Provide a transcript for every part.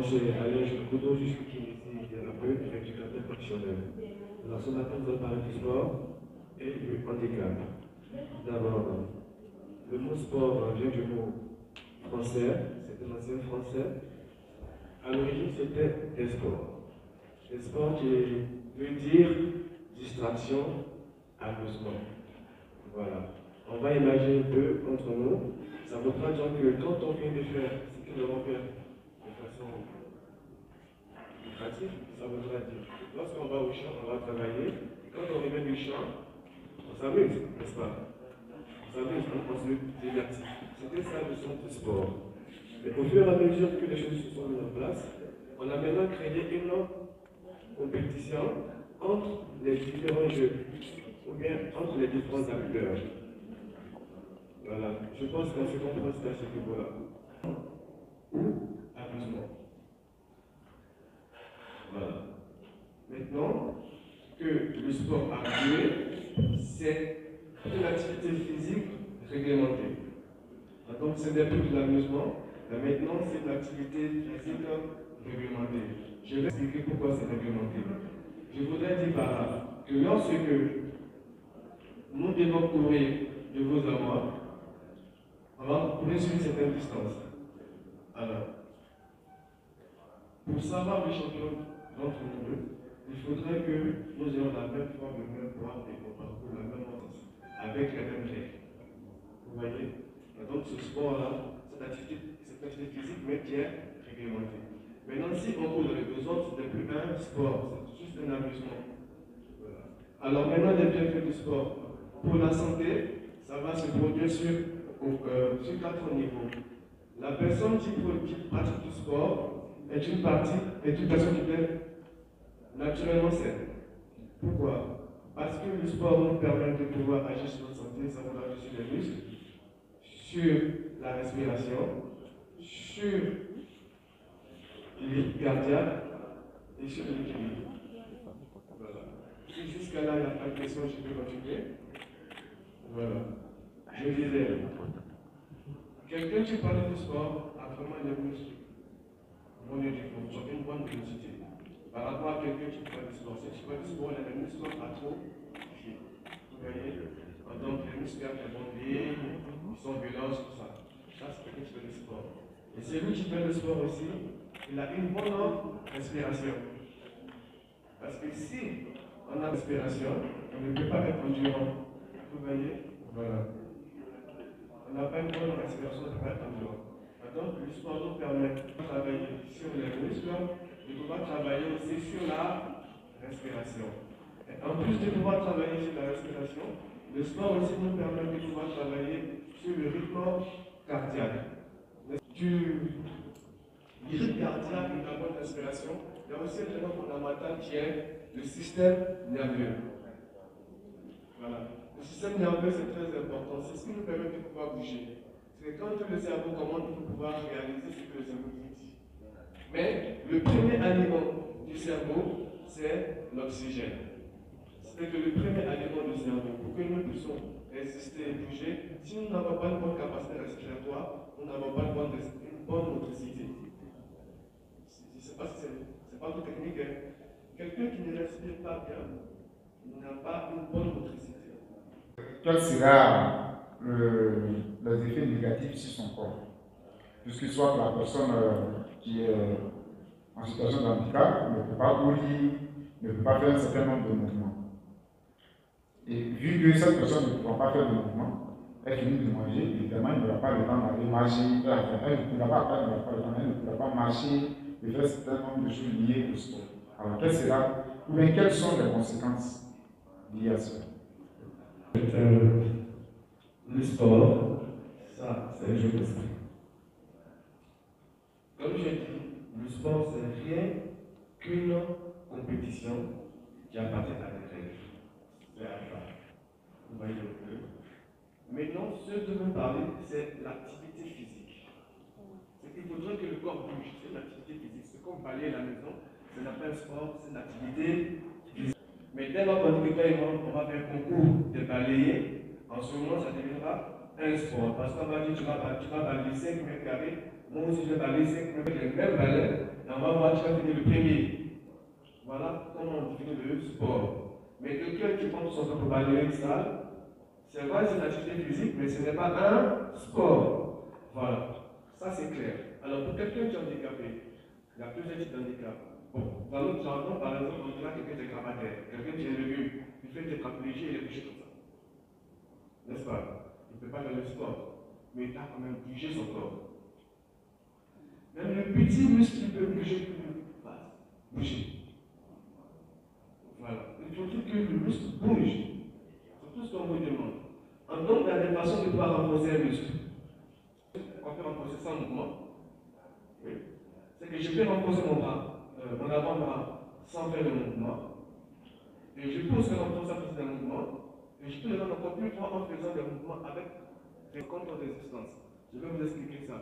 chez Alain Couteau jusqu'au kinésithérapeute et éducateur professionnel. Alors ce matin, nous allons parler du sport et du handicap. D'abord, le mot sport vient du mot français, c'est un ancien français. À l'origine, c'était des sports. Des sports qui veut dire distraction, amusement. Voilà. On va imaginer un peu entre nous. Ça voudra dire que quand on vient de faire ce que nous allons faire de façon pratique, ça voudra dire lorsqu'on va au champ, on va travailler. Quand on revient du champ, on s'amuse, n'est-ce pas? On s'amuse, on se divertit. C'était ça le sens du sport. Mais au fur et à mesure que les choses se sont mises en place, on a maintenant créé une compétition entre les différents jeux, ou bien entre les différents acteurs. Voilà, je pense qu'on se comprend à ce niveau-là. Ou amusement. Voilà. Maintenant que le sport a joué, c'est une activité physique réglementée. Donc ce n'est plus de l'amusement, mais maintenant c'est une activité physique réglementée. Je vais expliquer pourquoi c'est réglementé. Je voudrais dire par là que lorsque nous devons courir de vous à moi, on va courir sur une certaine distance. Alors, pour savoir le champion d'entre nous deux, il faudrait que nous ayons la même forme, le même poids et qu'on parcourt la même distance, avec les mêmes règles. Vous voyez? Et donc ce sport-là, cette activité physique, mais qui est réglementée. Maintenant, si on court dans les deux autres, ce n'est plus un sport, c'est juste un amusement. Voilà. Alors maintenant, les bienfaits du sport. Pour la santé, ça va se produire sur 4 niveaux. La personne qui pratique du sport est une personne qui est naturellement saine. Pourquoi? Parce que le sport nous permet de pouvoir agir sur notre santé, ça va agir sur les muscles, sur la respiration, sur les cardiaques et sur l'équilibre. Voilà. Si jusqu'à là, il n'y a pas de question, je peux continuer. Voilà. Je disais, quelqu'un qui parle du sport a vraiment les muscles, une bonne vélocité. Par rapport à quelqu'un qui fait du sport, si tu fais du sport, il a les muscles atrophiés. Vous voyez? Donc les muscles vont lier, ils sont véloces, tout ça. Ça, c'est quelqu'un qui fait du sport. Et celui qui fait du sport aussi, il a une bonne respiration. Parce que si on a respiration, on ne peut pas être endurant. Vous voyez? Voilà. On n'a pas une bonne respiration, on ne peut pas être endurant. Donc le sport nous permet de travailler sur les muscles, de pouvoir travailler aussi sur la respiration. Et en plus de pouvoir travailler sur la respiration, le sport aussi nous permet de pouvoir travailler sur le rythme cardiaque. Du rythme cardiaque et de la bonne respiration, il y a aussi un élément fondamental qui est le système nerveux. Voilà. Le système nerveux, c'est très important. C'est ce qui nous permet de pouvoir bouger. C'est quand le cerveau commande, il faut pouvoir réaliser ce que le cerveau dit. Mais le premier aliment du cerveau, c'est l'oxygène. C'est que le premier aliment du cerveau, pour que nous puissions résister et bouger, si nous n'avons pas une bonne capacité respiratoire, nous n'avons pas une bonne motricité. Je ne sais pas si c'est pas tout technique. Quelqu'un qui ne respire pas bien n'a pas une bonne motricité. Quels seront les effets négatifs sur son corps? Puisque soit la personne qui est en situation de handicap ne peut pas courir, ne peut pas faire un certain nombre de mouvements. Et vu que cette personne ne pourra pas faire de mouvements, elle finit de manger, évidemment, elle n'aura pas le temps d'aller marcher, elle ne pourra pas marcher et faire un certain nombre de choses liées au sport. Alors, quelles sont les conséquences liées à cela? Le sport, ça, c'est un jeu d'esprit. Comme j'ai dit, le sport, c'est rien qu'une compétition qui appartient à des règles. C'est à ça. Vous voyez un peu. Maintenant, ce dont vous parlez, c'est l'activité physique. C'est qu'il faudrait que le corps bouge. C'est une activité physique. C'est comme balayer la maison. Ce n'est pas un sport, c'est une activité physique. Mais dès lors qu'on dit on va faire un concours de balayer, en ce moment, ça deviendra un sport. Parce qu'on va dire tu vas balayer 5 mètres carrés, moi aussi je vais balayer 5 mètres, les mêmes balais, Et on va voir, tu vas finir le premier. Voilà comment on définit le sport. Mais quelqu'un qui prend son temps pour balayer une salle, c'est vrai, c'est une activité physique, mais ce n'est pas un sport. Voilà, ça c'est clair. Alors pour quelqu'un qui est handicapé, il y a plusieurs types de handicap. Bon, dans notre jargon, par exemple, on dirait quelqu'un qui est grabataire, quelqu'un qui est légume, il fait des tétraplégies et des coucher comme ça. N'est-ce pas? Il ne peut pas faire le sport, mais il a quand même bougé son corps. Même le petit muscle peut bouger plus vite. Bouger. Voilà. Il faut que le muscle bouge. C'est tout ce qu'on vous demande. En donc, il y a des façons de pouvoir renforcer un muscle. On peut renforcer sans mouvement. Oui. C'est que je peux renforcer mon bras, mon avant-bras, sans faire de mouvement. Et je peux aussi renforcer un mouvement. Et je peux le rendre encore plus fort en faisant des mouvements avec des contre-résistances. Je vais vous expliquer ça.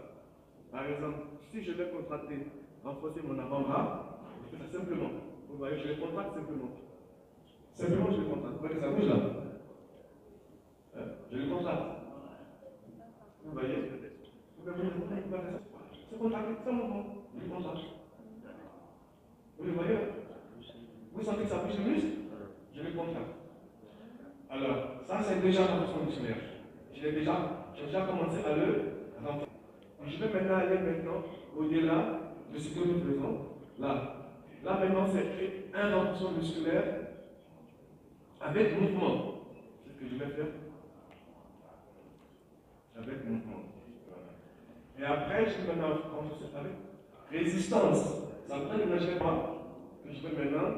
Par exemple, si je vais contracter, renforcer mon avant-bras, je fais ça simplement. Vous voyez, je le contracte simplement. Simplement, je le contracte. Vous voyez que ça bouge là. Je le contracte. Vous voyez? C'est contracté, sans mouvement. Je le contracte. Vous le voyez? Vous sentez que ça bouge le muscle? Je le contracte. Alors, ça c'est déjà la fonction musculaire. J'ai déjà commencé à le renforcer. Je vais maintenant aller au-delà de ce que nous faisons. Là maintenant, c'est un renforcement musculaire avec mouvement. C'est ce que je vais faire. Avec mouvement. Et après, je vais maintenant renforcer avec résistance. Ça me donne l'image pas que je vais maintenant.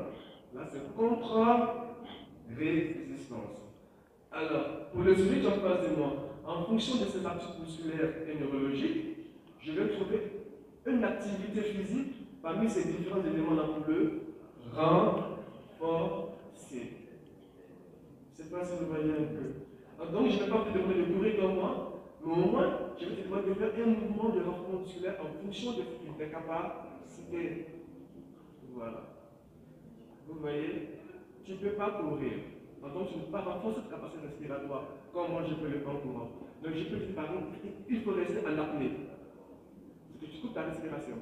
Là, c'est contre-résistance. Alors, pour le sujet en face de moi, en fonction de ces aptitudes musculaires et neurologiques, je vais trouver une activité physique parmi ces différents éléments-là pour le renforcer. C'est pas si vous voyez un peu. Donc, je ne vais pas vous demander de courir comme moi, mais au moins, je vais te demander de faire un mouvement de renforcement musculaire en fonction de tes capacités. Voilà. Vous voyez, tu ne peux pas courir. Donc, tu ne peux pas renforcer ta capacité respiratoire. Comment je peux le faire en courant? Donc, je peux dire, par exemple, il faut rester en apnée. Parce que tu coupes ta respiration.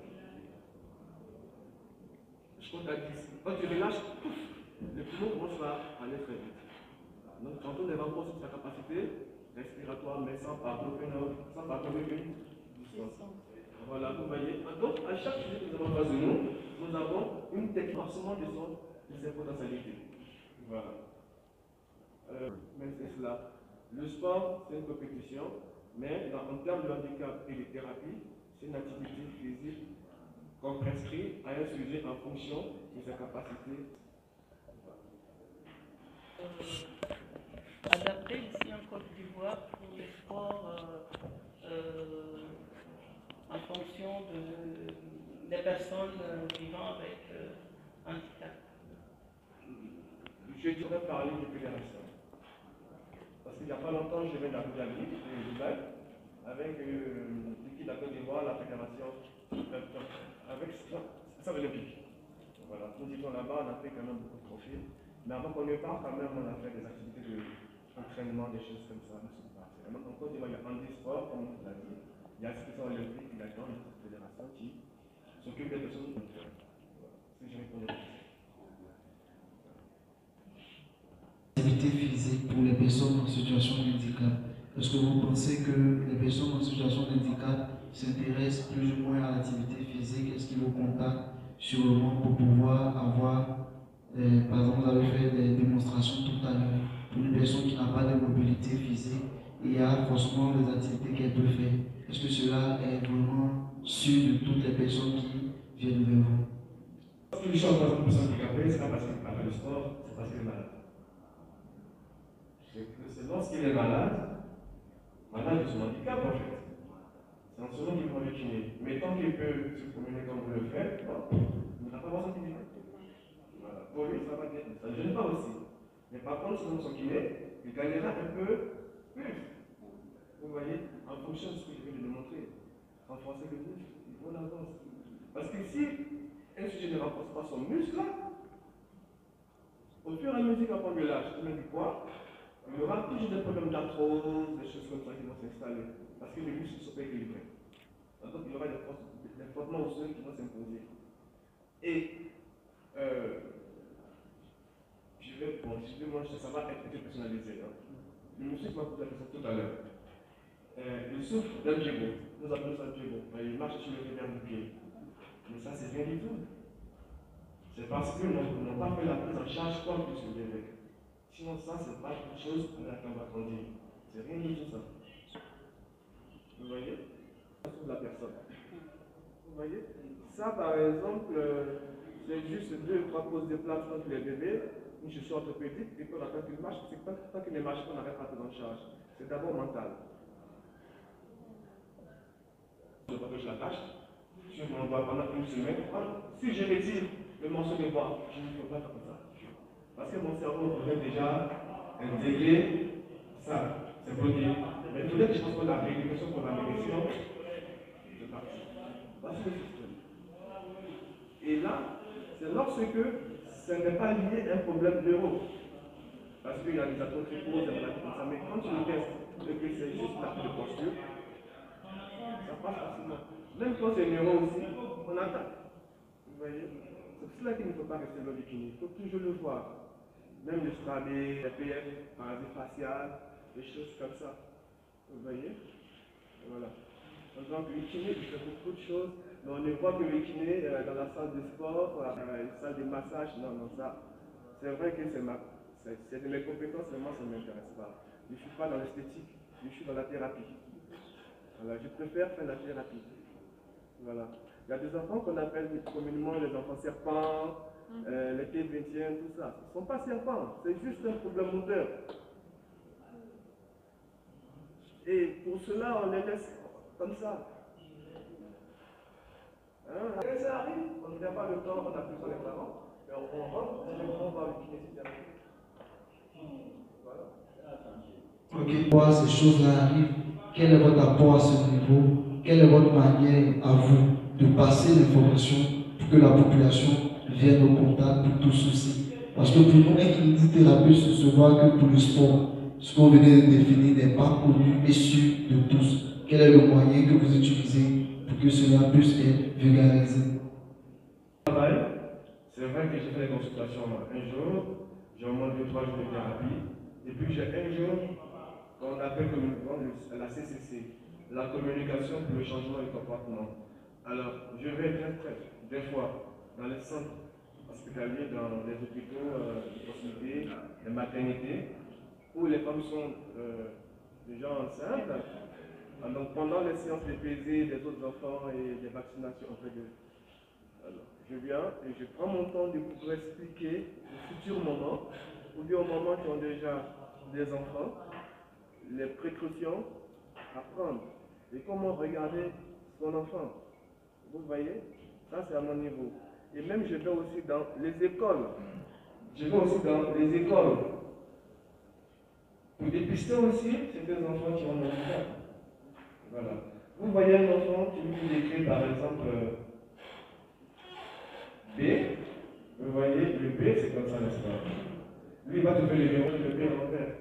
Je compte à 10. Quand tu relâches, pouf, le poumon commence à aller très vite. Donc, quand on renforce ta capacité respiratoire, mais sans parcourir une distance. Voilà, vous voyez. Donc, à chaque sujet que nous avons face de nous, nous avons une technique forcément de ses potentialités. Voilà. Même c'est cela. Le sport, c'est une compétition, mais en termes de handicap et de thérapie, c'est une activité physique qu'on prescrit à un sujet en fonction de sa capacité. Adapté ici en Côte d'Ivoire pour les sports en fonction des personnes vivant avec handicap. Je voudrais parler de fédération. Parce qu'il n'y a pas longtemps, je viens d'Abu Dhabi, de Dubaï, avec l'équipe de la Côte d'Ivoire, la fédération, avec ça olympique. Voilà, nous étions là-bas, on a fait quand même beaucoup de trophées. Mais avant qu'on ne parte, quand même, on a fait des activités d'entraînement, des choses comme ça. En Côte d'Ivoire, il y a handisport, comme on l'a dit. Il y a la fédération olympique, il y a une fédération qui s'occupe des personnes. C'est ce que je réponds. Activité physique pour les personnes en situation de handicap. Est-ce que vous pensez que les personnes en situation de handicap s'intéressent plus ou moins à l'activité physique? Est-ce qu'ils vous contactent sur le monde pour pouvoir avoir, par exemple, vous avez fait des démonstrations tout à l'heure, pour une personne qui n'a pas de mobilité physique, il y a forcément des activités qu'elle peut faire. Est-ce que cela est vraiment sûr de toutes les personnes qui viennent vers vous? Parce que les gens sont handicapés, ce n'est pas parce qu'il n'a pas de sport, c'est parce qu'il est malade. C'est lorsqu'il est malade de son handicap en fait. C'est en ce moment qu'il peut aller kiné. Mais tant qu'il peut se promener comme vous le faites, il n'a pas besoin de kiné. Voilà. Pour lui, ça va bien. Ça ne gêne pas aussi. Mais par contre, selon son kiné, il gagnera un peu plus. Vous voyez, en fonction de ce que je vais lui montrer. Renforcer le muscle, il faut l'avance. Parce que si un sujet ne renforce pas son muscle, au fur et à mesure qu'on prend de l'âge, il met du poids, il y aura toujours des problèmes d'arthrose, des choses comme ça qui vont s'installer, parce que les muscles ne sont pas équilibrés. Donc il y aura des frottements osseux qui vont s'imposer. Et moi, ça va être personnalisé. Hein. Le monsieur qui m'a posé la question tout à l'heure, il souffre d'un djego. Nous appelons ça djego. Il marche sur le revers du pied. Mais ça, c'est rien du tout. C'est parce qu'ils n'ont pas fait la prise en charge comme ils se devaient. Sinon, ça, c'est pas quelque chose qu'on va grandir. C'est rien du tout, ça. Vous voyez? Sur la personne. Vous voyez? Ça, par exemple, c'est juste 2 ou 3 pauses de place entre les bébés. Une chaussure orthopédique, et puis on attend qu'il marche, c'est pas tant qu'il ne marche pas, on n'arrête pas de prendre en charge. C'est d'abord mental. Je ne veux pas que je l'attache. Si je m'envoie pendant une semaine, si je retire le morceau de bois, je ne peux pas faire comme ça. Parce que mon cerveau aurait déjà intégré ça, c'est bloqué. Mais tout dès que je pense qu'on a rééducation pour la médecine, c'est parti. Voici le système. Et là, c'est lorsque ce n'est pas lié à un problème neuro. Parce qu'il y a des atomes qui posent, des maladies comme ça. Mais quand tu le testes, et que c'est juste la de posture, ça passe facilement. Même quand c'est neuro aussi, on attaque. Vous voyez? C'est pour cela qu'il ne faut pas rester dans le kiné. Il faut toujours le voir. Même le strabé, les PF, paradis facial, des choses comme ça. Vous voyez? Voilà. Donc le kiné, il fait beaucoup de choses. Mais on ne voit que le kiné dans la salle de sport, la salle de massage. Non, non, ça. C'est vrai que c'est de mes compétences, mais moi, ça ne m'intéresse pas. Je ne suis pas dans l'esthétique, je suis dans la thérapie. Voilà, je préfère faire la thérapie. Voilà. Il y a des enfants qu'on appelle communément les enfants serpents, les pieds vétiens, tout ça. Ce ne sont pas serpents, c'est juste un problème moteur. Et pour cela, on les laisse comme ça. Hein? Quand ça arrive, on n'a pas le temps, on a plus les parents, mais on rentre, on va le kinésithérapeute. Voilà. Ok, quand ces choses-là arrivent, quel est votre apport à ce niveau? Quelle est votre manière à vous de passer l'information pour que la population vienne au contact pour tout ceci? Parce que pour nous, un kinésithérapeute se voit que pour le sport, ce que vous venez de définir n'est pas connu et sûr de tous. Quel est le moyen que vous utilisez pour que cela puisse être vulgarisé? C'est vrai que j'ai fait des consultations un jour, j'ai au moins 2 ou 3 jours de thérapie, et puis j'ai un jour qu'on appelle la CCC, la communication pour le changement du comportement. Alors, je vais des fois dans les centres hospitaliers, dans les hôpitaux de proximité, les maternités, où les femmes sont déjà enceintes. Donc, pendant les séances de PZ des autres enfants et des vaccinations auprès d'eux, je viens et je prends mon temps pour expliquer au futur moment, ou bien au moment qui ont déjà des enfants, les précautions à prendre et comment regarder son enfant. Vous voyez, ça c'est à mon niveau. Et même je vais aussi dans les écoles. Je vais aussi dans les écoles pour dépister aussi certains enfants qui ont un handicap. Voilà. Vous voyez un enfant qui lui écrit par exemple B, vous voyez, le B c'est comme ça, n'est-ce pas? Lui il va te faire le B en vert.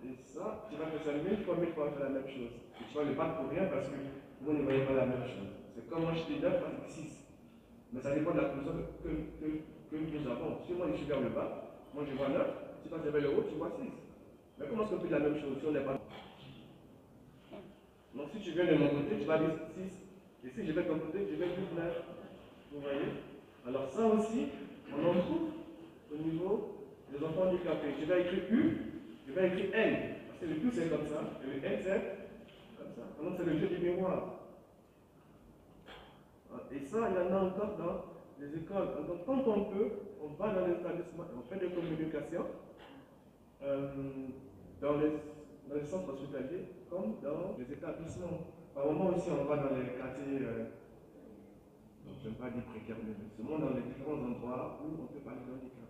Et ça, tu vas faire ça 1000 fois, faire la même chose. Et tu vas le battre pour rien parce que vous ne voyez pas la même chose. C'est comme moi je te donne parce que 6. Mais ça dépend de la position que nous avons. Si moi je suis vers le bas, moi je vois 9, si tu passes vers le haut, tu vois 6. Mais comment est-ce qu'on peut dire la même chose si on n'est pas. Donc si tu viens de mon côté, tu vas dire 6. Et si je vais de ton côté, je vais dire 9. Vous voyez? Alors ça aussi, on en trouve au niveau des enfants handicapés. Je vais écrire U, je vais écrire N. Parce que le U c'est comme ça, et le N c'est comme ça. Donc c'est le jeu du mémoire. Et ça, il y en a encore dans les écoles. Donc quand on peut, on va dans les établissements, on fait des communications dans les centres hospitaliers comme dans les établissements. Par moment aussi, on va dans les quartiers, je n'aime pas dire précaires, mais seulement dans les différents endroits où on peut parler de handicap.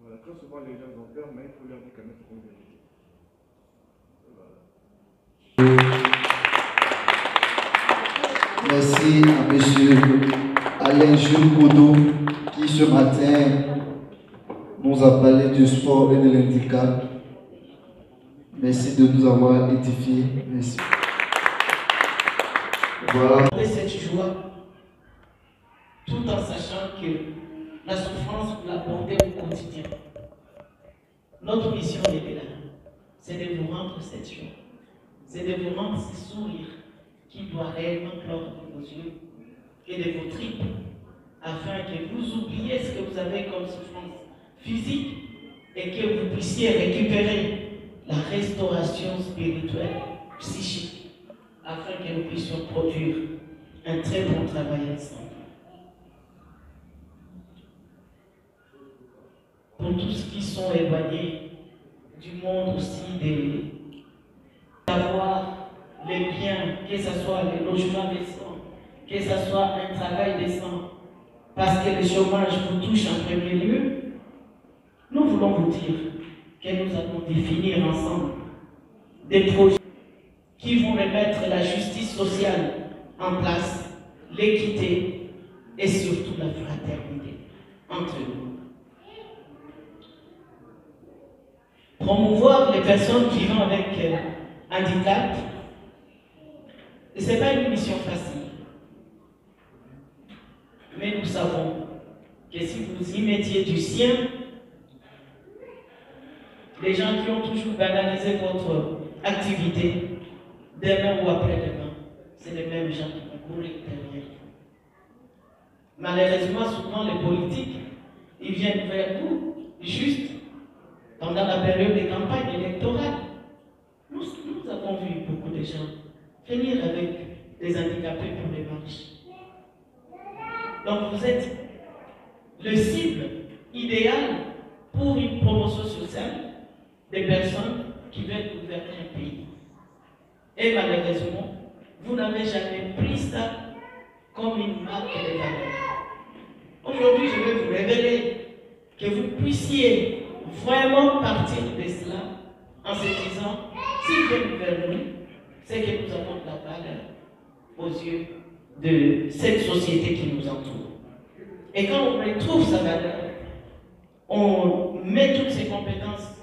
Voilà, très souvent les gens ont peur, mais il faut leur dire quand même c'est une vérité. Voilà. Merci à M. Alain Jules Boudou qui ce matin nous a parlé du sport et de l'handicap. Merci de nous avoir édifiés. Merci. Voilà. Cette joie tout en sachant que la souffrance, vous l'abordez au quotidien. Notre mission est là, c'est de vous rendre cette joie, c'est de vous rendre ce sourire qui doit réellement clore de vos yeux et de vos tripes, afin que vous oubliez ce que vous avez comme souffrance physique et que vous puissiez récupérer la restauration spirituelle, psychique, afin que nous puissions produire un très bon travail ensemble. Pour tous ceux qui sont éloignés du monde aussi, d'avoir les biens, que ce soit les logements décents, que ce soit un travail décent, parce que le chômage vous touche en premier lieu, nous voulons vous dire que nous allons définir ensemble des projets qui vont remettre la justice sociale en place, l'équité et surtout la fraternité entre nous. Promouvoir les personnes vivant avec handicap, ce n'est pas une mission facile. Mais nous savons que si vous y mettiez du sien, les gens qui ont toujours banalisé votre activité, demain ou après-demain, c'est les mêmes gens qui vont courir derrière vous. Malheureusement, souvent les politiques, ils viennent vers vous juste pendant la période de campagne électorale. Nous avons vu beaucoup de gens venir avec des handicapés pour les marches. Donc vous êtes le cible idéal pour une promotion sociale des personnes qui veulent gouverner un pays. Et malheureusement, vous n'avez jamais pris ça comme une marque de valeur. Aujourd'hui, je vais vous révéler que vous puissiez vraiment partir de cela en se disant, s'ils viennent vers nous, c'est que nous avons de la valeur aux yeux de cette société qui nous entoure. Et quand on retrouve sa valeur, on met toutes ses compétences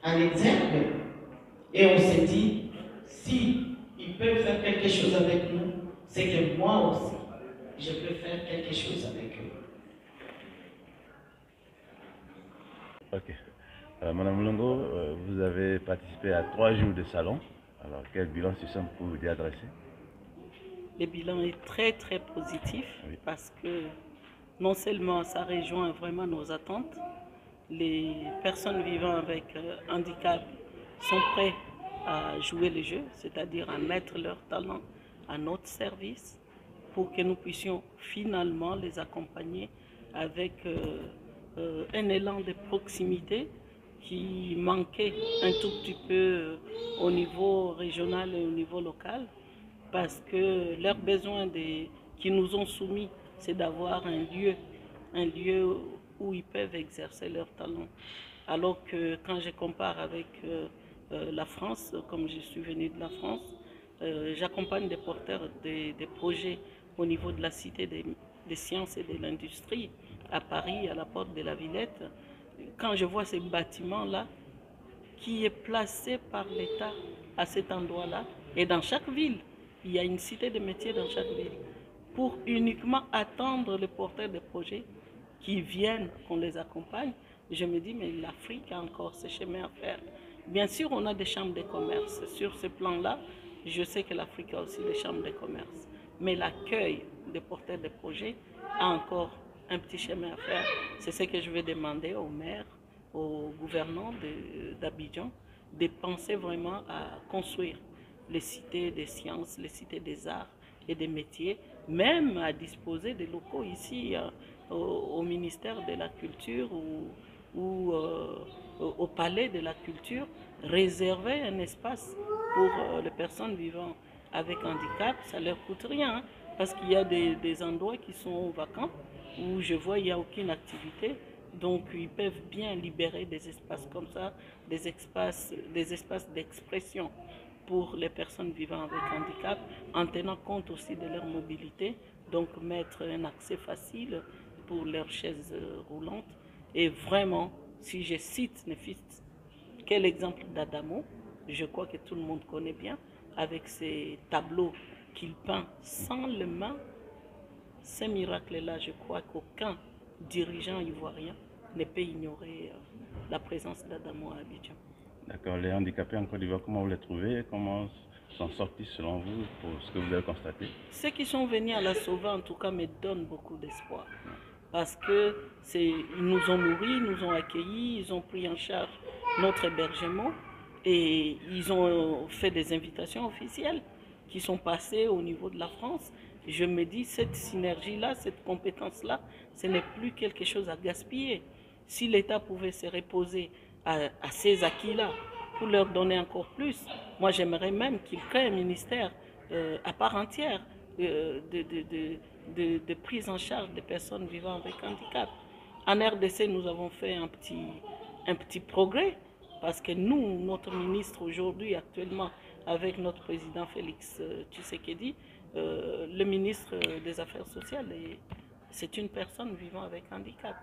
en exergue et on se dit, si ils peuvent faire quelque chose avec nous, c'est que moi aussi, je peux faire quelque chose avec eux. Ok. Madame Longo, vous avez participé à 3 jours de salon. Alors, quel bilan ce sont pour vous y adresser? Le bilan est très très positif, oui, parce que non seulement ça rejoint vraiment nos attentes, les personnes vivant avec handicap sont prêtes à jouer le jeu, c'est-à-dire à mettre leur talent à notre service pour que nous puissions finalement les accompagner avec un élan de proximité qui manquait un tout petit peu au niveau régional et au niveau local, parce que leurs besoins qui nous ont soumis, c'est d'avoir un lieu où ils peuvent exercer leur talent. Alors que quand je compare avec la France, comme je suis venue de la France, j'accompagne des porteurs des projets au niveau de la Cité des sciences et de l'industrie à Paris, à la porte de la Villette. Quand je vois ces bâtiments-là, qui est placé par l'État à cet endroit-là, et dans chaque ville, il y a une cité de métiers dans chaque ville, pour uniquement attendre les porteurs de projets qui viennent, qu'on les accompagne, je me dis, mais l'Afrique a encore ce chemin à faire. Bien sûr, on a des chambres de commerce. Sur ce plan-là, je sais que l'Afrique a aussi des chambres de commerce. Mais l'accueil des porteurs de projets a encore un petit chemin à faire. C'est ce que je vais demander aux maires, aux gouvernants d'Abidjan, de penser vraiment à construire les cités des sciences, les cités des arts et des métiers, même à disposer des locaux ici au ministère de la Culture ou au palais de la Culture, réserver un espace pour les personnes vivant avec handicap. Ça ne leur coûte rien, hein, parce qu'il y a des endroits qui sont vacants où je vois il n'y a aucune activité. Donc ils peuvent bien libérer des espaces comme ça, des espaces d'expression pour les personnes vivant avec handicap, en tenant compte aussi de leur mobilité, donc mettre un accès facile pour leurs chaises roulantes. Et vraiment, si je cite Néphiste, quel exemple d'Adamo, je crois que tout le monde connaît bien, avec ces tableaux qu'il peint sans les mains, Ces miracles-là, je crois qu'aucun dirigeant ivoirien ne peut ignorer la présence d'Adamo à Abidjan. D'accord. Les handicapés en Côte d'Ivoire, comment vous les trouvez? Comment sont sortis selon vous pour ce que vous avez constaté? Ceux qui sont venus à la sauver, en tout cas, me donnent beaucoup d'espoir. Parce que ils nous ont nourris, ils nous ont accueillis, ils ont pris en charge notre hébergement et ils ont fait des invitations officielles qui sont passées au niveau de la France. Je me dis, cette synergie-là, cette compétence-là, ce n'est plus quelque chose à gaspiller. Si l'État pouvait se reposer à ces acquis-là pour leur donner encore plus, moi j'aimerais même qu'il crée un ministère à part entière de prise en charge des personnes vivant avec handicap. En RDC, nous avons fait un petit progrès parce que nous, notre ministre aujourd'hui, actuellement, avec notre président Félix Tshisekedi, le ministre des Affaires sociales, c'est une personne vivant avec handicap.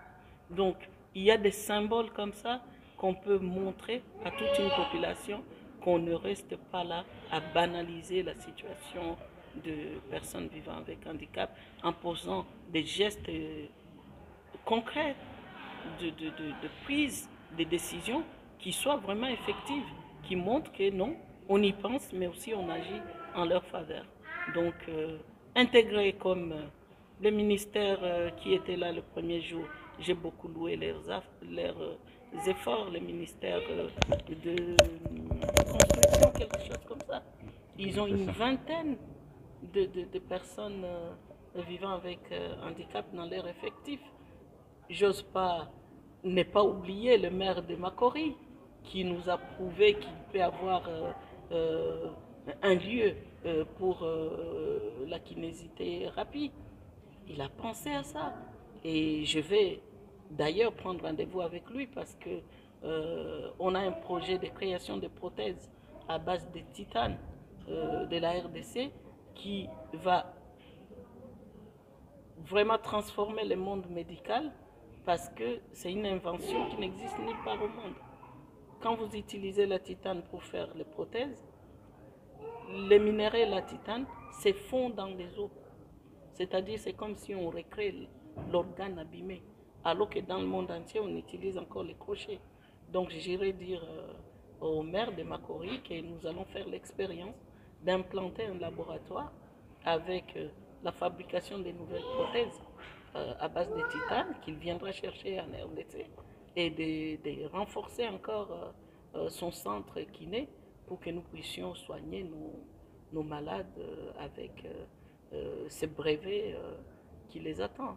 Donc, il y a des symboles comme ça qu'on peut montrer à toute une population qu'on ne reste pas là à banaliser la situation de personnes vivant avec handicap en posant des gestes concrets de prise de décisions qui soient vraiment effectives, qui montrent que non, on y pense, mais aussi on agit en leur faveur. Donc, intégrer comme les ministères qui étaient là le premier jour, j'ai beaucoup loué leurs efforts, les ministères de construction, quelque chose comme ça. Ils ont une vingtaine de personnes vivant avec handicap dans leur effectif. J'ose pas ne pas oublier le maire de Makori qui nous a prouvé qu'il peut avoir un lieu pour la kinésithérapie. Il a pensé à ça et je vais d'ailleurs prendre rendez-vous avec lui parce que on a un projet de création de prothèses à base de titane de la RDC qui va vraiment transformer le monde médical parce que c'est une invention qui n'existe nulle part au monde. Quand vous utilisez la titane pour faire les prothèses, les minéraux de la titane se fondent dans les os. C'est-à-dire c'est comme si on recrée l'organe abîmé, alors que dans le monde entier, on utilise encore les crochets. Donc j'irai dire au maire de Makori que nous allons faire l'expérience d'implanter un laboratoire avec la fabrication de nouvelles prothèses à base de titane qu'il viendra chercher en RDC et de renforcer encore son centre kiné pour que nous puissions soigner nos malades avec ce brevet qui les attend.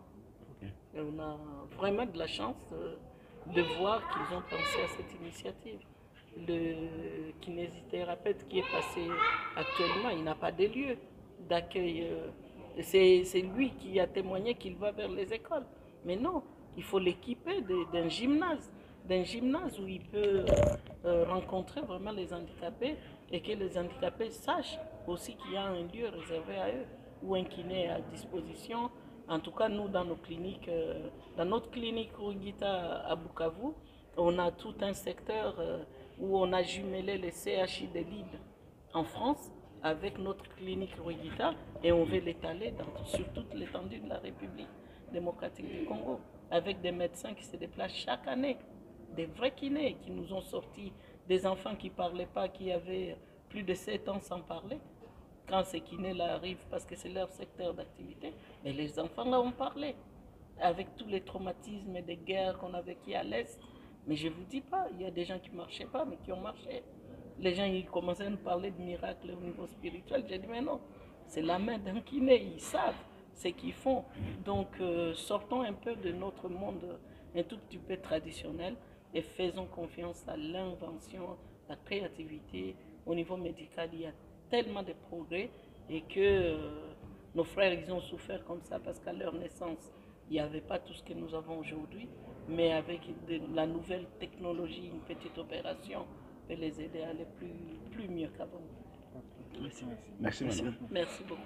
Okay. On a vraiment de la chance de voir qu'ils ont pensé à cette initiative. Le kinésithérapeute qui est passé actuellement, il n'a pas de lieu d'accueil. C'est lui qui a témoigné qu'il va vers les écoles. Mais non, il faut l'équiper d'un gymnase où il peut rencontrer vraiment les handicapés et que les handicapés sachent aussi qu'il y a un lieu réservé à eux ou un kiné à disposition. En tout cas, nous, dans nos cliniques, dans notre clinique Rugita à Bukavu, on a tout un secteur où on a jumelé le CHI de Lille en France avec notre clinique Rugita et on veut l'étaler sur toute l'étendue de la République démocratique du Congo avec des médecins qui se déplacent chaque année, des vrais kinés qui nous ont sorti des enfants qui ne parlaient pas, qui avaient plus de 7 ans sans parler. Quand ces kinés-là arrivent, parce que c'est leur secteur d'activité, mais les enfants là ont parlé, avec tous les traumatismes et des guerres qu'on a vécues à l'Est. Mais je ne vous dis pas, il y a des gens qui ne marchaient pas, mais qui ont marché. Les gens, ils commençaient à nous parler de miracles au niveau spirituel. J'ai dit, mais non, c'est la main d'un kiné, ils savent ce qu'ils font. Donc, sortons un peu de notre monde un tout petit peu traditionnel et faisons confiance à l'invention, la créativité. Au niveau médical, il y a tellement de progrès et que nos frères, ils ont souffert comme ça parce qu'à leur naissance, il n'y avait pas tout ce que nous avons aujourd'hui, mais avec la nouvelle technologie, une petite opération peut les aider à aller plus mieux qu'avant. Merci, madame. Merci beaucoup.